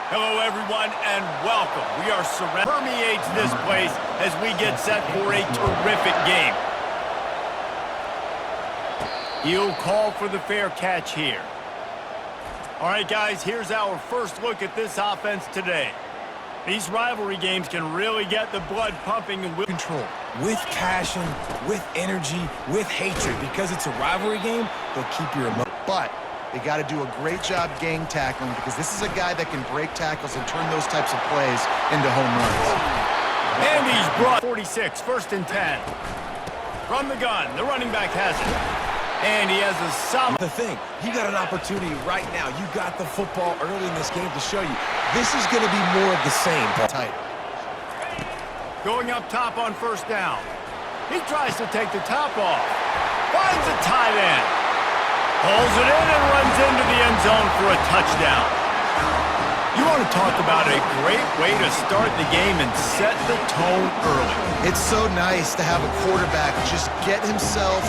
Hello, everyone, and welcome. We are surrounded. Permeates this place as we get set for a terrific game. He'll call for the fair catch here. All right, guys, here's our first look at this offense today. These rivalry games can really get the blood pumping and with control, with passion, with energy, with hatred. Because it's a rivalry game, they'll keep your emotion. But they got to do a great job gang tackling because this is a guy that can break tackles and turn those types of plays into home runs. And he's brought 46, 1st and 10. From the gun, the running back has it. And he has a solid... The thing, you got an opportunity right now. You got the football early in this game to show you. This is going to be more of the same. Tight. Going up top on 1st down. He tries to take the top off. Finds a tight end. Pulls it in and runs into the end zone for a touchdown. You want to talk about a great way to start the game and set the tone early. It's so nice to have a quarterback just get himself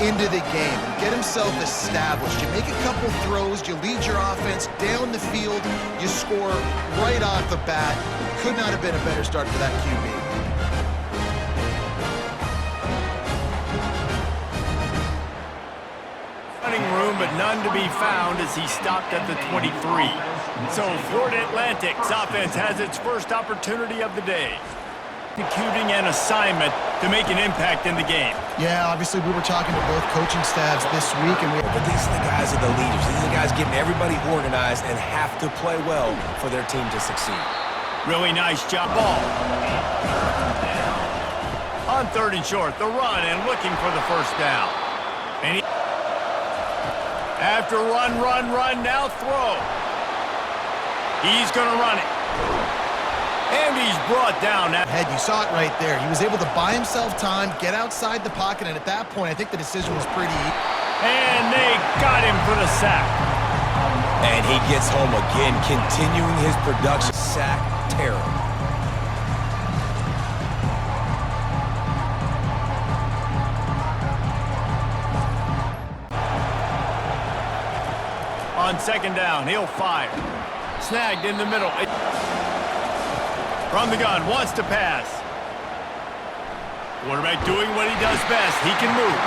into the game and get himself established. You make a couple throws, you lead your offense down the field, you score right off the bat. Could not have been a better start for that QB. Running room, but none to be found as he stopped at the 23. So Florida Atlantic's offense has its first opportunity of the day. Executing an assignment to make an impact in the game. Yeah, obviously we were talking to both coaching staffs this week, and but these are the guys that are the leaders. These are the guys getting everybody organized and have to play well for their team to succeed. Really nice job. Ball. On 3rd and short, the run and looking for the 1st down. And after run, now throw. He's going to run it. And he's brought down. Head, you saw it right there. He was able to buy himself time, get outside the pocket, and at that point, I think the decision was pretty easy. And they got him for the sack. And he gets home again, continuing his production. Sack terror. On 2nd down, he'll fire. Snagged in the middle. From the gun, wants to pass. Quarterback doing what he does best. He can move.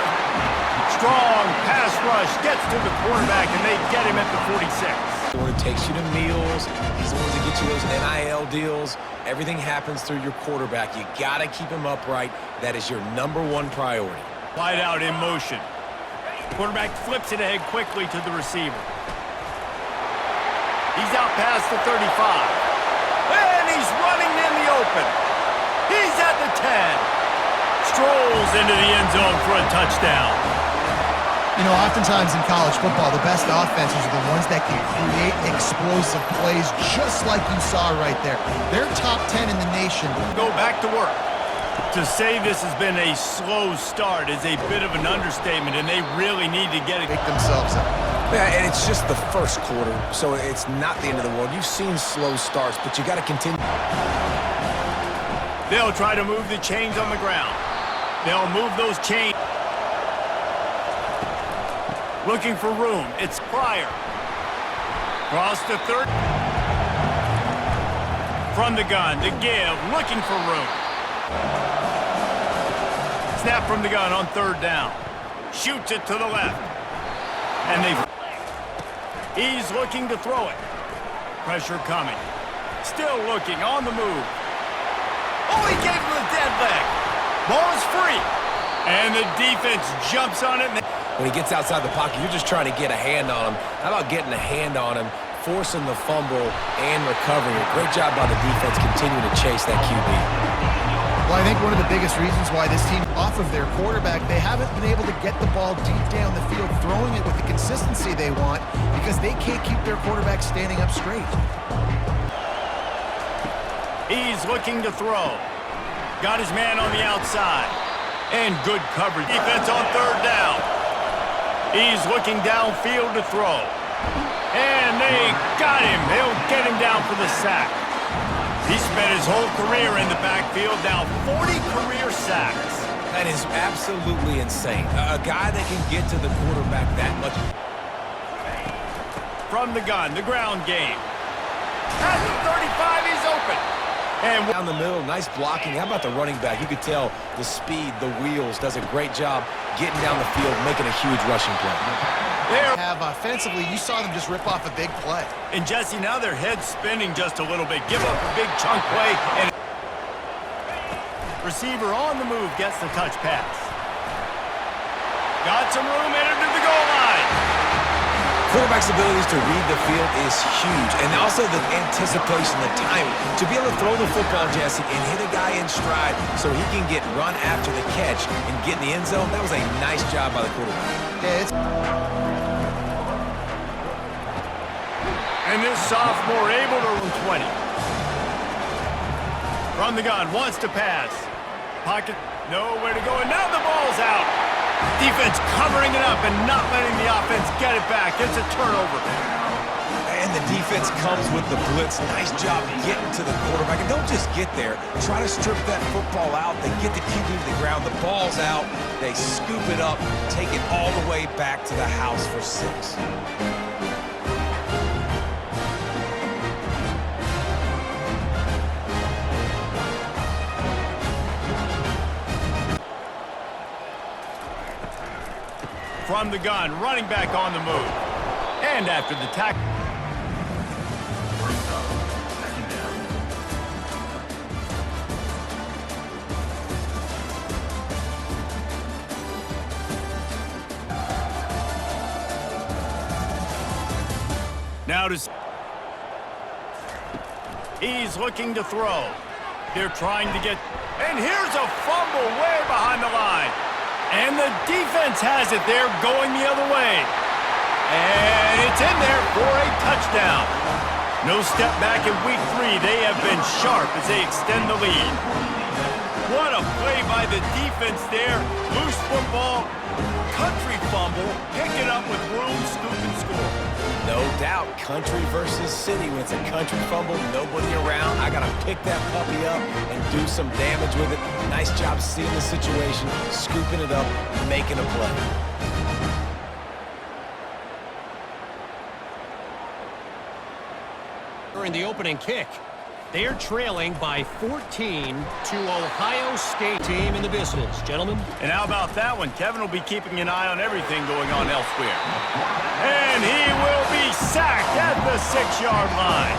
Strong pass rush gets to the quarterback, and they get him at the 46. The one who takes you to meals. He's the one that gets you those NIL deals. Everything happens through your quarterback. You got to keep him upright. That is your #1 priority. Wide out in motion. Quarterback flips it ahead quickly to the receiver. He's out past the 35. And he's running in the open. He's at the 10. Strolls into the end zone for a touchdown. You know, oftentimes in college football, the best offenses are the ones that can create explosive plays, just like you saw right there. They're top 10 in the nation. Go back to work. To say this has been a slow start is a bit of an understatement, and they really need to get it. Pick themselves up. Yeah, and it's just the 1st quarter, so it's not the end of the world. You've seen slow starts, but you got to continue. They'll try to move the chains on the ground. They'll move those chains. Looking for room. It's Pryor. Cross the 3rd. From the gun, the give, looking for room. Snap from the gun on 3rd down. Shoots it to the left. And he's looking to throw it. Pressure coming. Still looking on the move. Oh, he gave him a dead leg. Ball is free. And the defense jumps on it. When he gets outside the pocket, you're just trying to get a hand on him. How about getting a hand on him, forcing the fumble, and recovering it? Great job by the defense continuing to chase that QB. Well, I think one of the biggest reasons why this team off of their quarterback, they haven't been able to get the ball deep down the field, throwing it with the consistency they want because they can't keep their quarterback standing up straight. He's looking to throw. Got his man on the outside. And good coverage. Defense on 3rd down. He's looking downfield to throw. And they got him. They'll get him down for the sack. He spent his whole career in the backfield, now 40 career sacks. That is absolutely insane. A guy that can get to the quarterback that much. From the gun, the ground game. At And down the middle, nice blocking. How about the running back? You could tell the speed, the wheels, does a great job getting down the field, making a huge rushing play. there. Have offensively, you saw them just rip off a big play. And Jesse, now their head's spinning just a little bit. Give up a big chunk play, and receiver on the move gets the touch pass. Got some room, entered to the goal line. Quarterback's abilities to read the field is huge, and also the anticipation, the timing. To be able to throw the football, Jesse, and hit a guy in stride so he can get run after the catch and get in the end zone, that was a nice job by the quarterback. Yeah, it's And this sophomore able to run 20. From the gun, wants to pass. Pocket, nowhere to go, and now the ball's out. Defense covering it up and not letting the offense get it back. It's a turnover. And the defense comes with the blitz. Nice job getting to the quarterback. And don't just get there. Try to strip that football out. They get the QB to the ground. The ball's out. They scoop it up, take it all the way back to the house for 6. From the gun, running back on the move. And after the tackle. Now he's looking to throw. They're trying to get, and here's a fumble way behind the line. And the defense has it there, going the other way. And it's in there for a touchdown. No step back in week 3. They have been sharp as they extend the lead. What a play by the defense there. Loose football, country fumble, pick it up with room, scoop and score. No doubt, country versus city. When it's a country fumble, nobody around. I got to pick that puppy up and do some damage with it. Nice job seeing the situation, scooping it up, making a play. During the opening kick, they're trailing by 14 to Ohio State team in the business, gentlemen. And how about that one? Kevin will be keeping an eye on everything going on elsewhere. And he will be sacked at the 6-yard line.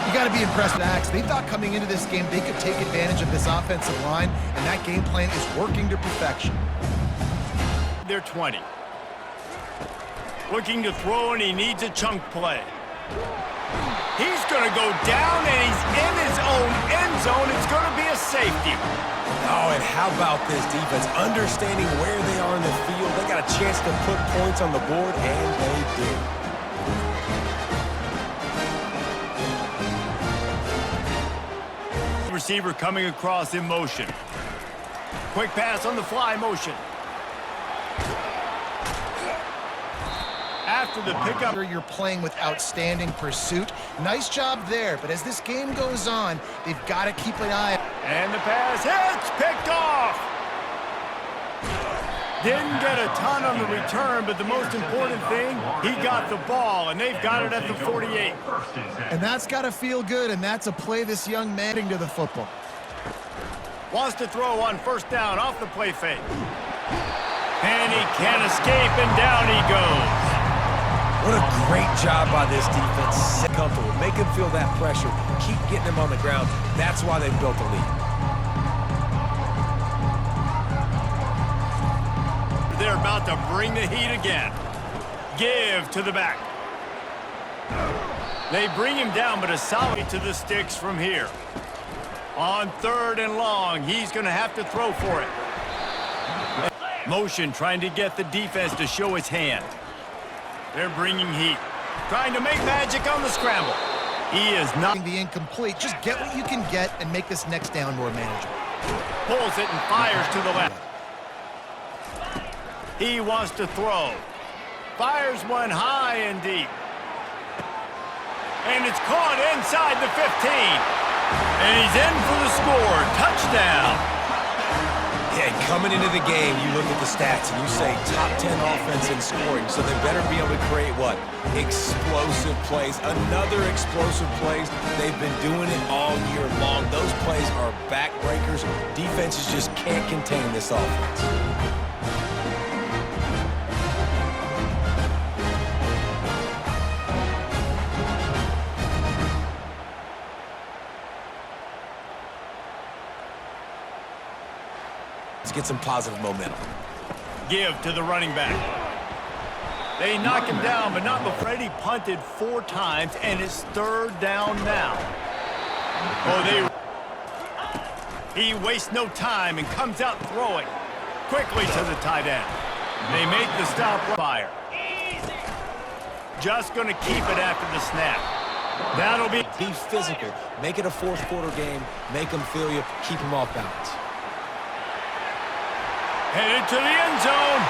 You got to be impressed with Axe. They thought coming into this game they could take advantage of this offensive line, and that game plan is working to perfection. They're 20. Looking to throw, and he needs a chunk play. He's going to go down, and he's in his own end zone. It's going to be a safety. Oh, and how about this defense? Understanding where they are in the field. They got a chance to put points on the board, and they do. Receiver coming across in motion. Quick pass on the fly motion. After the pickup. You're playing with outstanding pursuit. Nice job there, but as this game goes on, they've got to keep an eye. And the pass hits, picked off. Didn't get a ton on the return, but the most important thing, he got the ball, and they've got it at the 48. And that's got to feel good, and that's a play this young man to the football. Wants to throw on first down off the play fake. And he can't escape, and down he goes. What a great job by this defense. Sit comfortable. Make him feel that pressure. Keep getting him on the ground. That's why they've built a lead. They're about to bring the heat again. Give to the back. They bring him down, but a solid to the sticks from here. On 3rd and long, he's going to have to throw for it. Motion trying to get the defense to show its hand. They're bringing heat. Trying to make magic on the scramble. He is not. The incomplete. Just get what you can get and make this next down more manageable. Pulls it and fires to the left. He wants to throw. Fires one high and deep. And it's caught inside the 15. And he's in for the score. Touchdown. Okay, coming into the game, you look at the stats and you say top 10 offense in scoring, so they better be able to create what? Explosive plays. Another explosive plays. They've been doing it all year long. Those plays are backbreakers. Defenses just can't contain this offense. Get some positive momentum. Give to the running back. They knock him down, but not before. He punted 4 times, and it's 3rd down now. He wastes no time and comes out throwing quickly to the tight end. They make the stop. Fire. Just going to keep it after the snap. That'll be physical. Make it a 4th quarter game. Make them feel you. Keep them off balance. Headed to the end zone.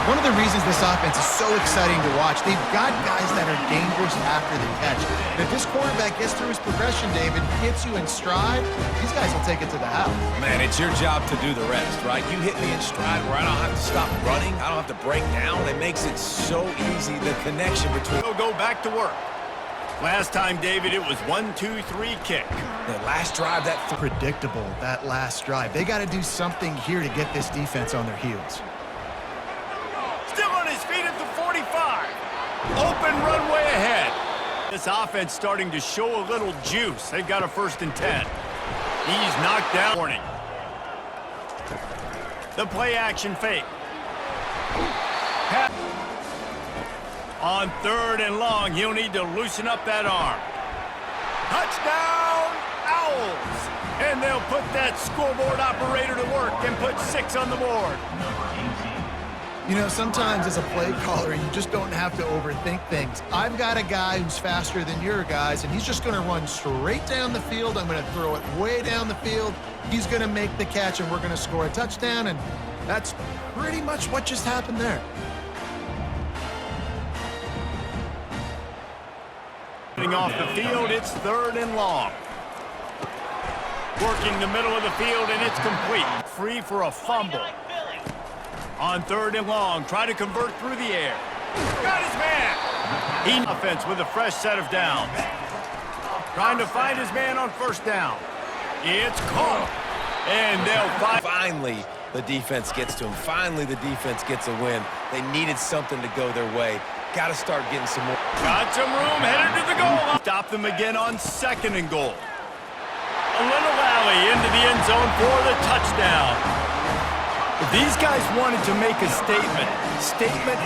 One of the reasons this offense is so exciting to watch, they've got guys that are dangerous after the catch. And if this quarterback gets through his progression, David, hits you in stride, these guys will take it to the house. Man, it's your job to do the rest, right? You hit me in stride where I don't have to stop running. I don't have to break down. It makes it so easy, the connection between. He'll go back to work. Last time, David, it was 1-2-3 kick. The last drive, that predictable, that last drive. They got to do something here to get this defense on their heels. Still on his feet at the 45. Open runway ahead. This offense starting to show a little juice. They've got a 1st and 10. He's knocked down. Warning. The play action fake. On 3rd and long, he'll need to loosen up that arm. Touchdown, Owls! And they'll put that scoreboard operator to work and put 6 on the board. You know, sometimes as a play caller, you just don't have to overthink things. I've got a guy who's faster than your guys, and he's just going to run straight down the field. I'm going to throw it way down the field. He's going to make the catch, and we're going to score a touchdown, and that's pretty much what just happened there. Off the field, it's 3rd and long. Working the middle of the field, and it's complete. Free for a fumble. On 3rd and long, try to convert through the air. Got his man. He offense with a fresh set of downs. Trying to find his man on 1st down. It's caught. And they'll find. Finally, the defense gets to him. Finally, the defense gets a win. They needed something to go their way. Got to start getting some more. Got some room, headed to the goal. Stop them again on 2nd and goal. A little alley into the end zone for the touchdown. If these guys wanted to make a statement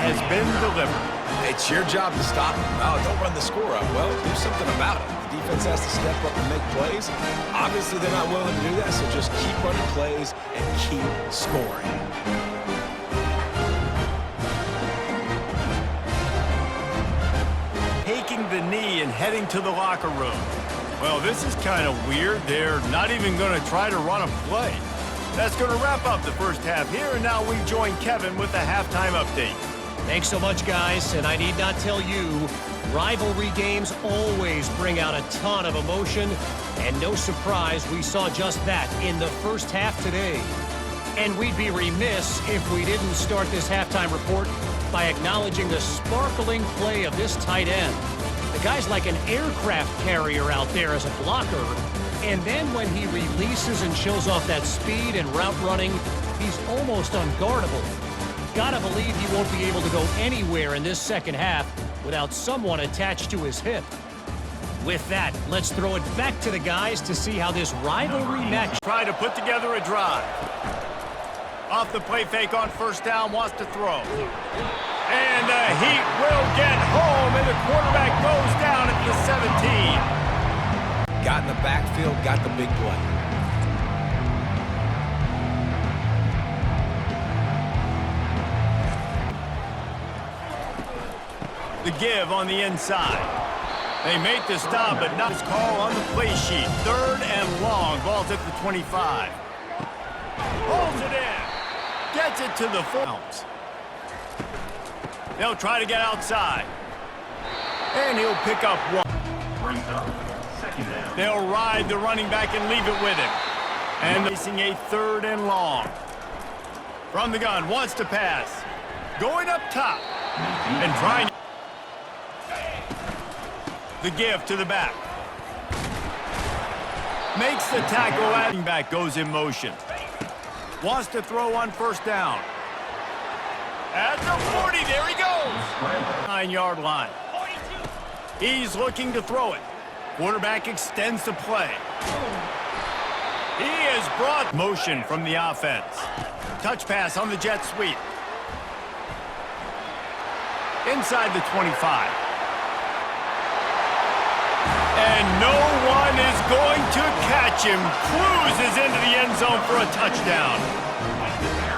has been delivered. It's your job to stop them. Oh, don't run the score up. Well, do something about it. The defense has to step up and make plays. Obviously, they're not willing to do that, so just keep running plays and keep scoring. Taking the knee and heading to the locker room. Well, this is kind of weird. They're not even going to try to run a play. That's going to wrap up the first half here, and now we join Kevin with the halftime update. Thanks so much, guys, and I need not tell you, rivalry games always bring out a ton of emotion, and no surprise we saw just that in the first half today. And we'd be remiss if we didn't start this halftime report by acknowledging the sparkling play of this tight end. The guy's like an aircraft carrier out there as a blocker, and then when he releases and shows off that speed and route running, he's almost unguardable. Gotta believe he won't be able to go anywhere in this second half without someone attached to his hip. With that, let's throw it back to the guys to see how this rivalry match. Try to put together a drive. Off the play fake on 1st down, wants to throw. And the heat will get home, and the quarterback goes down at the 17. Got in the backfield, got the big play. The give on the inside. They make the stop, but not his call on the play sheet. 3rd and long, ball's at the 25. Holds it in. Gets it to the 4. They'll try to get outside. And he'll pick up 1. They'll ride the running back and leave it with him. And facing a 3rd and long. From the gun, wants to pass. Going up top. And trying. The give to the back. Makes the tackle. Running back goes in motion. Wants to throw on 1st down. At the 40, there he goes. 9-yard line. He's looking to throw it. Quarterback extends the play. He has brought motion from the offense. Touch pass on the jet sweep. Inside the 25. And no one is going to catch him. Cruises into the end zone for a touchdown.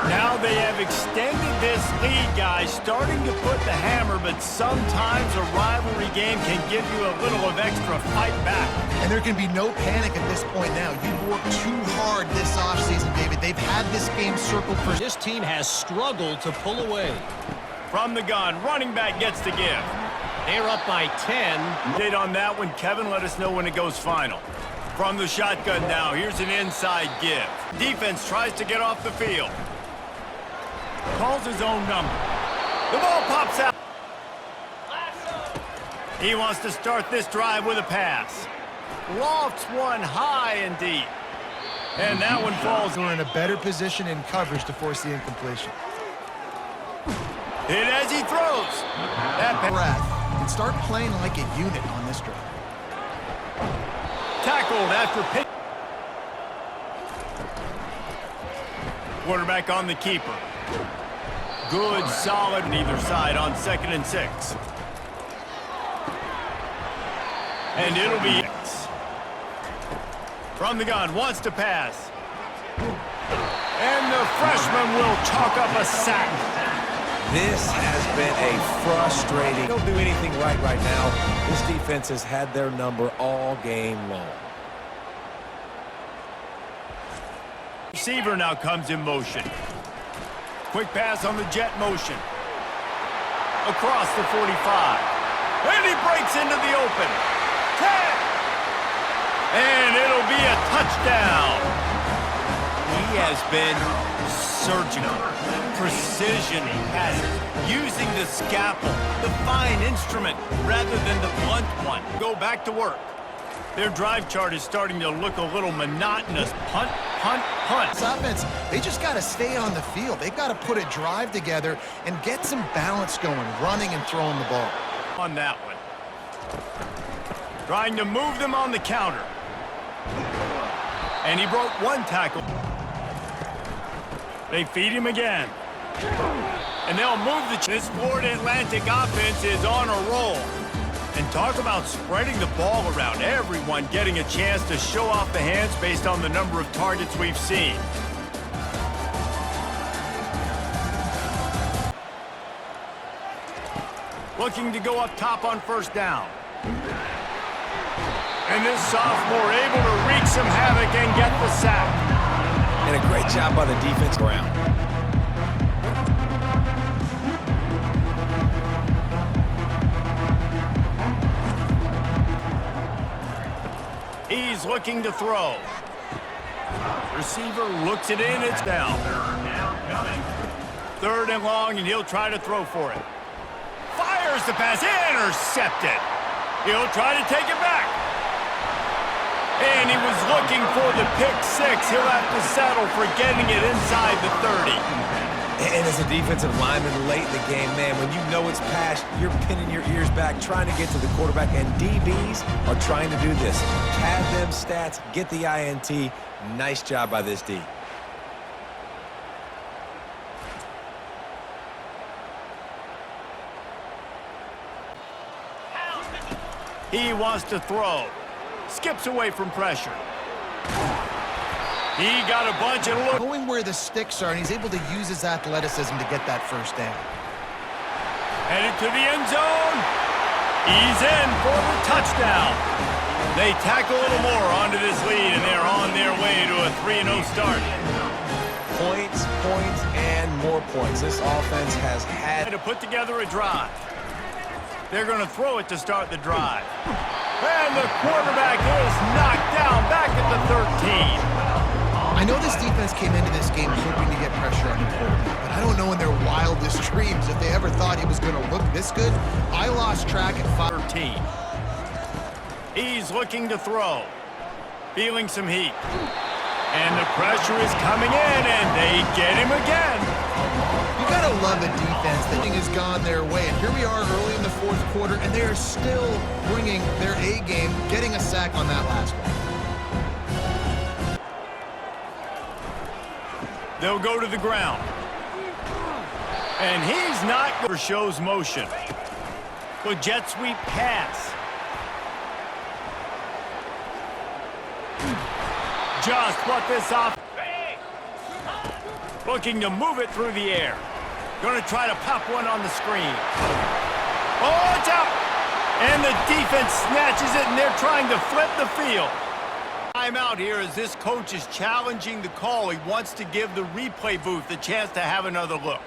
Now they have extended this lead, guys, starting to put the hammer, but sometimes a rivalry game can give you a little of extra fight back. And there can be no panic at this point now. You've worked too hard this offseason, David. They've had this game circled for... This team has struggled to pull away. From the gun, running back gets the give. They're up by 10. Did on that one, Kevin, let us know when it goes final. From the shotgun now, here's an inside give. Defense tries to get off the field. Calls his own number. The ball pops out. He wants to start this drive with a pass. Lofts one high and deep. And that one falls. We're in a better position in coverage to force the incompletion. Hit as he throws. That breath and start playing like a unit on this drive. Tackled after pick. Quarterback on the keeper. Good, solid on either side on 2nd and 6. And it'll be from the gun, wants to pass. And the freshman will chalk up a sack. This has been a frustrating... They don't do anything right now. This defense has had their number all game long. Receiver now comes in motion. Quick pass on the jet motion. Across the 45. And he breaks into the open. 10. And it'll be a touchdown. He has been surgical. Precision passing. Using the scalpel, the fine instrument, rather than the blunt one. Go back to work. Their drive chart is starting to look a little monotonous. Punt, punt, punt. This offense, they just got to stay on the field. They've got to put a drive together and get some balance going, running and throwing the ball. On that one. Trying to move them on the counter. And he broke one tackle. They feed him again. And they'll move this Florida Atlantic offense is on a roll. And talk about spreading the ball around. Everyone getting a chance to show off the hands based on the number of targets we've seen. Looking to go up top on 1st down. And this sophomore able to wreak some havoc and get the sack. And a great job by the defense ground. He's looking to throw. Receiver looks it in, it's down. 3rd and long, and he'll try to throw for it. Fires the pass, intercepted. He'll try to take it back. And he was looking for the pick 6. He'll have to settle for getting it inside the 30. And as a defensive lineman late in the game, man, when you know it's past, you're pinning your ears back, trying to get to the quarterback, and DBs are trying to do this. Pad them stats, get the INT. Nice job by this D. He wants to throw. Skips away from pressure. He got a bunch of look. Going where the sticks are, and he's able to use his athleticism to get that 1st down. Headed to the end zone. He's in for the touchdown. They tack a little more onto this lead, and they're on their way to a 3-0 start. Points, points, and more points. This offense has had to put together a drive. They're going to throw it to start the drive. And the quarterback is knocked down back at the 13. I know this defense came into this game hoping to get pressure on the quarterback, but I don't know in their wildest dreams if they ever thought he was going to look this good. I lost track at 13. He's looking to throw. Feeling some heat. And the pressure is coming in, and they get him again. You gotta love a defense that thing has gone their way, and here we are early in the fourth quarter, and they are still bringing their A game, getting a sack on that last one. They'll go to the ground. And he's not going to shows motion. But jet sweep pass. Just what this off. Looking to move it through the air. Going to try to pop one on the screen. Oh, it's out. And the defense snatches it, and they're trying to flip the field. I'm out here as this coach is challenging the call. He wants to give the replay booth a chance to have another look.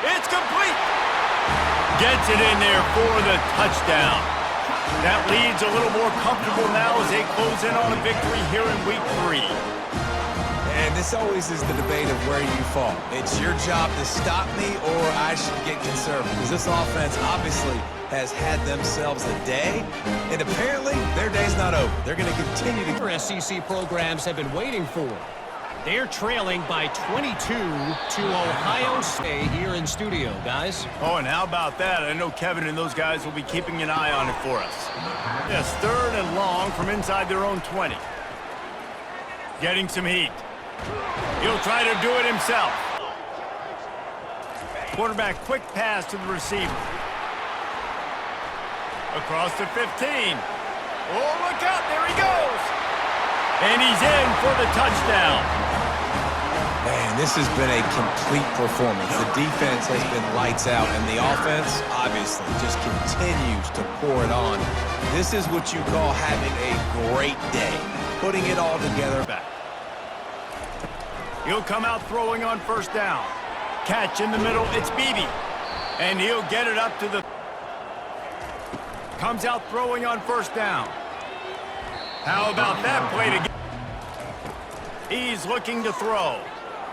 It's complete. Gets it in there for the touchdown. That lead's a little more comfortable now as they close in on a victory here in week 3. And this always is the debate of where you fall. It's your job to stop me, or I should get conservative. Because this offense obviously has had themselves a day, and apparently their day's not over. They're going to continue to... SEC programs have been waiting for. They're trailing by 22 to Ohio State here in studio, guys. Oh, and how about that? I know Kevin and those guys will be keeping an eye on it for us. Yes, 3rd and long from inside their own 20. Getting some heat. He'll try to do it himself. Quarterback quick pass to the receiver. Across the 15. Oh, look out, there he goes. And he's in for the touchdown. Man, this has been a complete performance. The defense has been lights out, and the offense, obviously, just continues to pour it on. This is what you call having a great day, putting it all together. Back. He'll come out throwing on 1st down. Catch in the middle, it's Beebe. And he'll get it up to the... Comes out throwing on 1st down. How about that play to get... He's looking to throw.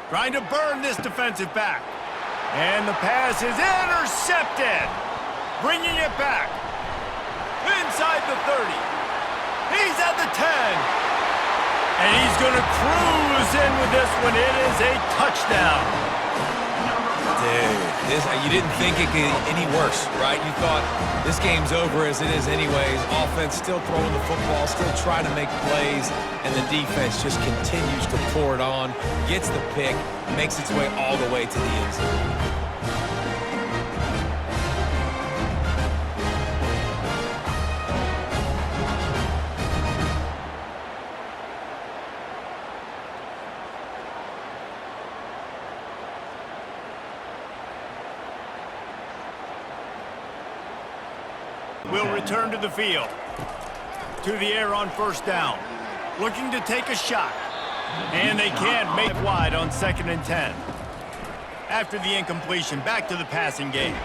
Trying to burn this defensive back. And the pass is intercepted. Bringing it back. Inside the 30. He's at the 10. And he's going to cruise in with this one. It is a touchdown. Dude, you didn't think it could get any worse, right? You thought this game's over as it is anyways. Offense still throwing the football, still trying to make plays, and the defense just continues to pour it on, gets the pick, makes its way all the way to the end zone. Will return to the field. To the air on 1st down. Looking to take a shot. And they can't make it wide on 2nd and 10. After the incompletion, back to the passing game.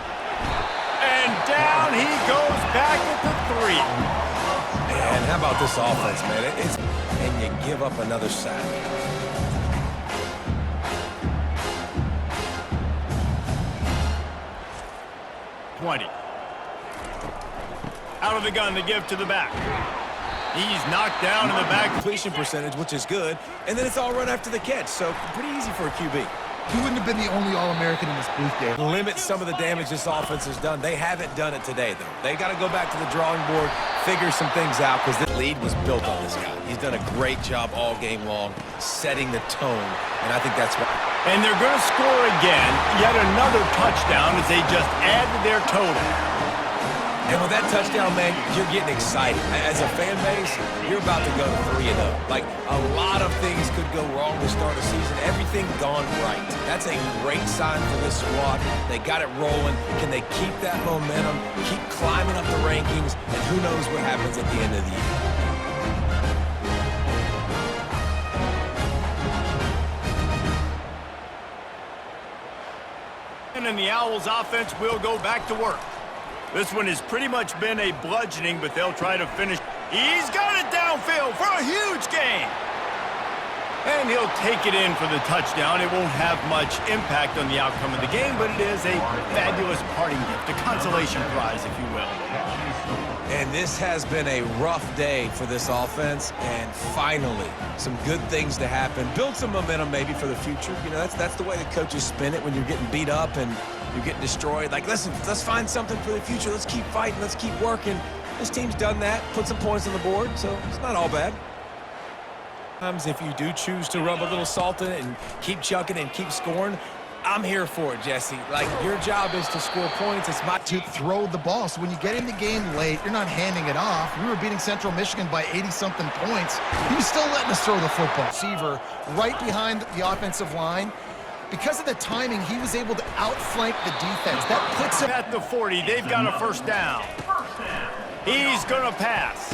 And down he goes back at the 3. Man, how about this offense, man? And you give up another sack. Out of the gun to give to the back. He's knocked down in the back. Completion percentage, which is good. And then it's all run after the catch, so pretty easy for a QB. He wouldn't have been the only All-American in this booth game. Limit some of the damage this offense has done. They haven't done it today, though. They got to go back to the drawing board, figure some things out, because this lead was built on this guy. He's done a great job all game long, setting the tone, and I think that's why. And they're going to score again, yet another touchdown as they just add to their total. And with that touchdown, man, you're getting excited. As a fan base, you're about to go to 3-0. Like, a lot of things could go wrong to start a season. Everything gone right. That's a great sign for this squad. They got it rolling. Can they keep that momentum, keep climbing up the rankings, and who knows what happens at the end of the year. and the Owls offense will go back to work. This one has pretty much been a bludgeoning, but they'll try to finish. He's got it downfield for a huge gain. And he'll take it in for the touchdown. It won't have much impact on the outcome of the game, but it is a fabulous parting gift, a consolation prize, if you will. And this has been a rough day for this offense, and finally, some good things to happen. Build some momentum maybe for the future. You know, that's the way the coaches spin it when you're getting beat up and you're getting destroyed. Like, listen, let's find something for the future. Let's keep fighting. Let's keep working. This team's done that, put some points on the board, so it's not all bad. Sometimes if you do choose to rub a little salt in it and keep chucking and keep scoring, I'm here for it, Jesse. Like, your job is to score points. It's my To throw the ball. So when you get in the game late, you're not handing it off. We were beating Central Michigan by 80-something points. He was still letting us throw the football. Receiver right behind the offensive line. Because of the timing, he was able to outflank the defense. That puts him At the 40, they've got a first down. He's going to pass.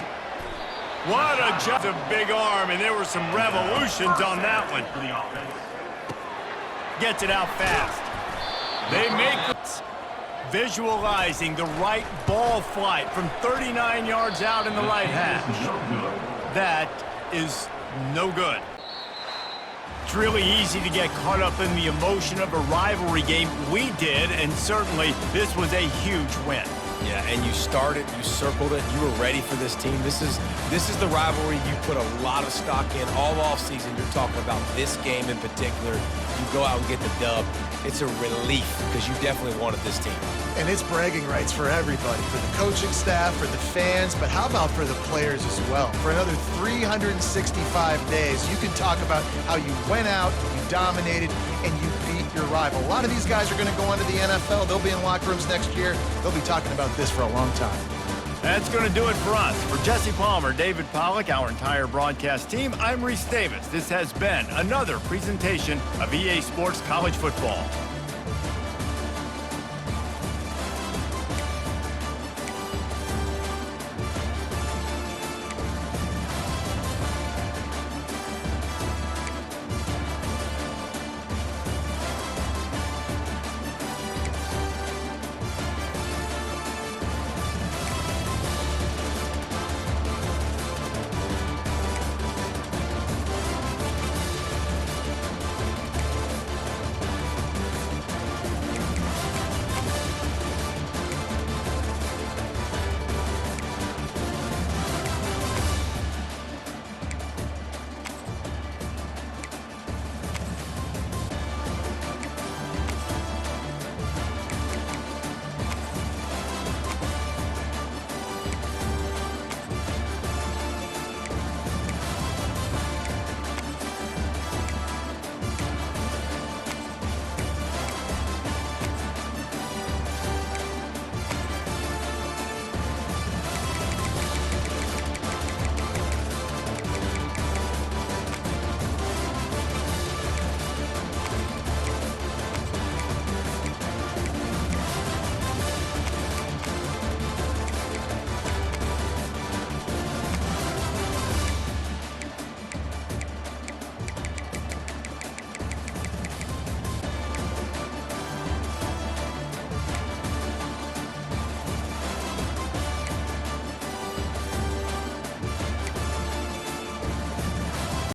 What a jump. A big arm, and there were some revolutions on that one. Gets it out fast. They make it. Visualizing the right ball flight from 39 yards out in the right hash. That is no good. It's really easy to get caught up in the emotion of a rivalry game. We did, and certainly this was a huge win. Yeah, and you started, you circled it, you were ready for this team. This is the rivalry you put a lot of stock in all offseason. You're talking about this game in particular. You go out and get the dub. It's a relief because you definitely wanted this team. And it's bragging rights for everybody, for the coaching staff, for the fans, but how about for the players as well? For another 365 days, you can talk about how you went out, you dominated, and you beat your rival. A lot of these guys are going to go on to the NFL. They'll be in locker rooms next year. They'll be talking about this for a long time. That's going to do it for us. For Jesse Palmer, David Pollack, our entire broadcast team, I'm Reese Davis. This has been another presentation of EA Sports College Football.